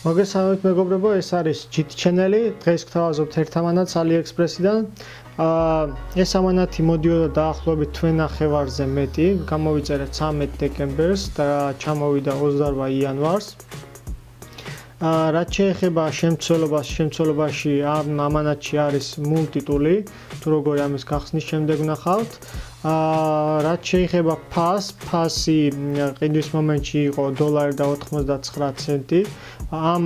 მოგესალმებით მეგობრებო, ეს არის GT channel. დღეს გთავაზობთ ერთ ამანათს AliExpress-დან. ეს ამანათი მოდიოდა დაახლოებით თვე ნახევარზე მეტი. გამოვიწერეთ 13 დეკემბერს და ჩამოვიდა 28 იანვარს. რაც შეეხება შემცველობაში ამ ამანათში არის მულტიტული, თუ როგორ ამის გახსნის შემდეგ ვნახავთ. რაც შეეხება ფასი ყიდვის მომენტში იყო $1.99. ამ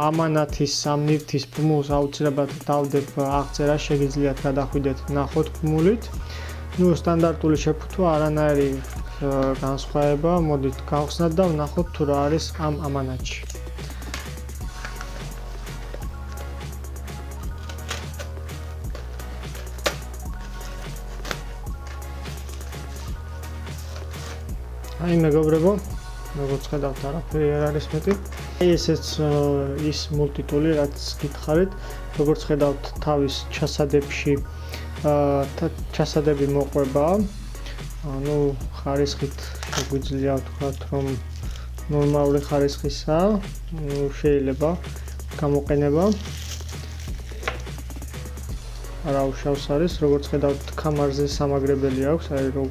ამანათის ამ ნივთის ფუმულს აუცილებლად დავდებ აღწერა, შეგიძლიათ გადახვიდეთ ნახოთ ფუმულით. სტანდარტული შეფუთვა, არანაირი განსხვავება, მოდით გავხსნათ და ვნახოთ თუ რა არის ამ ამანათში. აი მეგობრებო, როგორც ხედავთ, არაფერი არ არის მეტი. ესეც ის მულტიტული, რაც გითხარით, როგორც ხედავთ, თავის ჩასადები მოყვება. ანუ ხარისხით შეგვიძლია ვთქვათ, რომ ნორმალური ხარისხისაა, შეიძლება გამოყენება. არაუშავს არის, როგორც ხედავთ, ქამარზე სამაგრებელი აქვს, აი რომ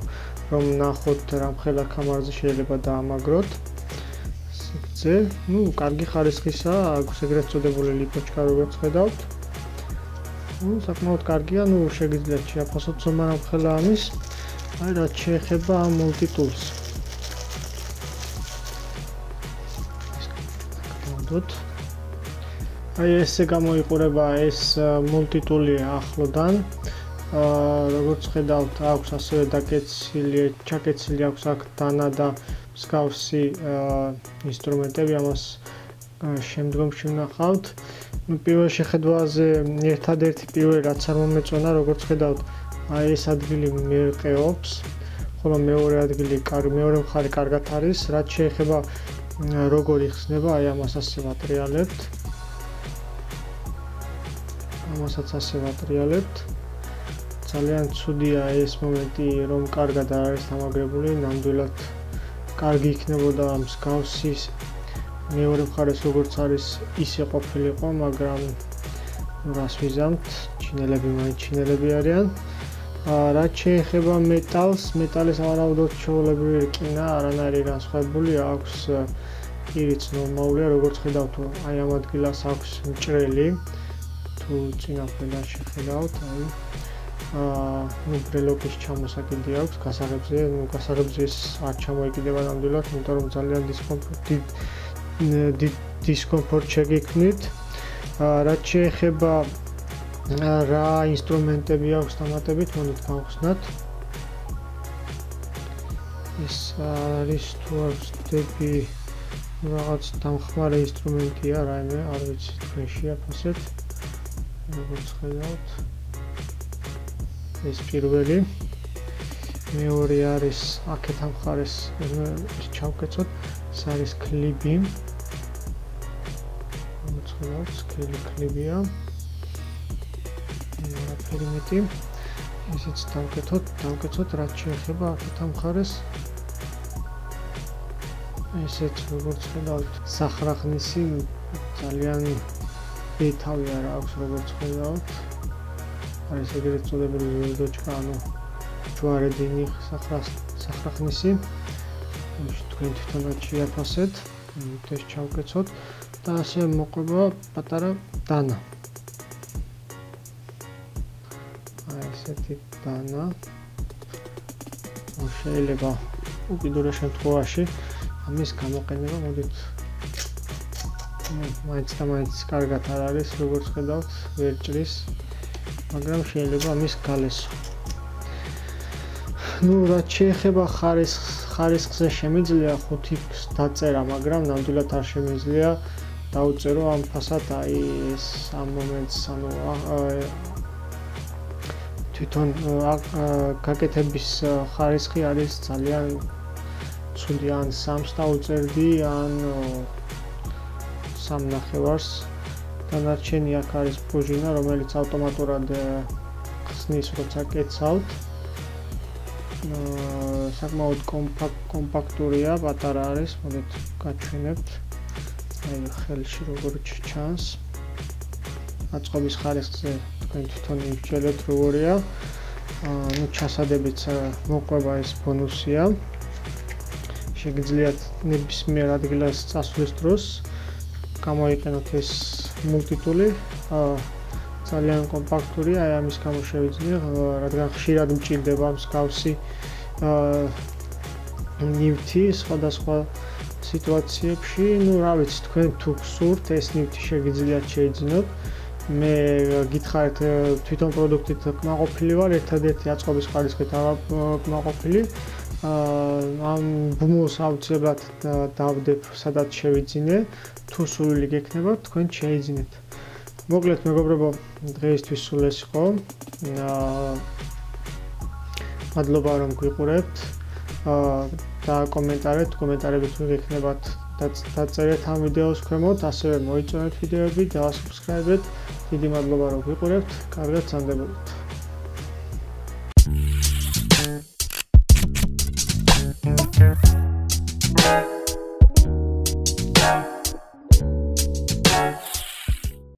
ნახოთ რამხელა ქამარზე შეიძლება დაამაგროთ. სიგრძე, კარგი ხარისხისაა, აქვს ეგრეთ წოდებული ლიპოჩკა, როგორც ხედავთ. საკმაოდ კარგია, შეგიძლიათ შეაფასოთ ზომა რამხელა ამის. აი რაც შეეხება ამ მულტიტულს. აი ესე გამოიყურება ეს მულტიტული ახლოდან. როგორც ხედავთ, აქვს ასევე ჩაკეცილი აქვს აქ დანა და მსგავსი ინსტრუმენტები, ამას შემდგომში ვნახავთ. პირველ შეხედვაზე ერთადერთი პირველი რაც არ მომეწონა, როგორც ხედავთ, აი ეს ადგილი მერყეობს, ხოლო მეორე მხარე კარგად არის. რაც შეეხება როგორ იხსნება, აი ამას ასე ვატრიალებთ. ამასაც ასე ვატრიალებთ. ძალიან ცუდია ეს მომენტი, რომ კარგად არ არის დამაგრებული, ნამდვილად კარგი იქნებოდა მსგავსი მეორე მხარეს როგორც არის ისე ყოფილიყო, მაგრამ რას ვიზამთ, ჩინელები არიან. რაც შეეხება მეტალის ავარაუდოდ ჩვეულებრივი რკინა, არანაირი განსხვავებული აქვს, პირიც ნორმალურია, როგორც ხედავთ, აი ამ ადგილას აქვს მჭრელი, თუ წინა ფენას შეხედავთ, აი ბრელოკის ჩამოსაკიდი აქვს გასაღებზე ეს არ ჩამოეკიდება ნამდვილად, იმიტომ რომ ძალიან დისკომფორტ შეგექმნით. რაც შეეხება რა ინსტრუმენტები აქვს დამატებით, მოდით გავხსნათ. ეს არის თუ არ ვცდები რაღაც დამხმარე ინსტრუმენტია, რაიმე, არ ვიცი თქვენ შეაფასეთ. როგორც ხედავთ, ეს პირველი, მეორე არის აქეთ ამ მხარეს ჩავკეცოთ, ეს არის კლიბი. როგორც ხედავთ, კლიბია. არაფერი მეტი. ესეც დავკეცოთ, რაც შეეხება აქეთ ამ მხარეს. ესეც როგორც ხედავთ, სახრახნისი ძალიან ბეთავი არ აქვს, როგორც ხედავთ. არის ეგრეთ წოდებული ვერდოჩკა, ანუ ჯვარედინი სახრახნისი. თქვენ თვითონაც შეაფასეთ, ეს ჩავკეცოთ და ასე მოყვება პატარა დანა. აი ესეთი დანა. შეიძლება უკიდურეს შემთხვევაში ამის გამოყენება, მოდით მაინც კარგად არ არის, როგორც ხედავთ, ვერ ჭრის. მაგრამ შეიძლება ამის გალესო. რაც შეეხება ხარისხზე შემიძლია 5x დაწერა, მაგრამ ნამდვილად არ შემიძლია დაუწერო ამ ფასად, აი ეს ამ მომენტს, ანუ თვითონ გაკეთების ხარისხი არის ძალიან ცუდი, ან 3-ს დაუწერდი, ან 3.5-ს. დანარჩენი აქ არის პრუჟინა, რომელიც ავტომატურად ხსნის, როცა კეცავთ. საკმაოდ კომპაქტურია, პატარა არის, მოდით გაჩვენებთ. აი ხელში როგორ ჩანს. აწყობის ხარისხზე თქვენ თვითონ მივჭელეთ როგორია. ნუ ჩასადებიც მოყვება ეს ბონუსია. შეგიძლიათ ნებისმიერ ადგილას წასვლის დროს გამოიყენოთ ეს მულტიტული. ძალიან კომპაქტურია, აი ამის გამო შევიძინე, რადგან ხშირად მჭირდება მსგავსი ნივთი სხვადასხვა სიტუაციებში. ნუ რა ვიცი, თქვენ თუ გსურთ ეს ნივთი შეგიძლიათ შეიძინოთ. მე გითხარით თვითონ პროდუქტით კმაყოფილი ვარ, ერთადერთი აწყობის ხარისხით არ კმაყოფილი. ამ ბმულს აუცილებლად დავდებ, სადაც შევიძინე. თუ სურვილი გექნებათ, თქვენ შეიძინეთ. მოკლედ მეგობრებო, დღეისთვის სულ ეს იყო. მადლობა რომ გვიყურებთ. და კომენტარით, კომენტარებით მიგექნებათ დაწერეთ ამ ვიდეოს ქვემოთ, ასევე მოიწონეთ ვიდეოები და subscribe-ეთ. დიდი მადლობა რომ გვიყურებთ. კარგად სანდებოდეთ.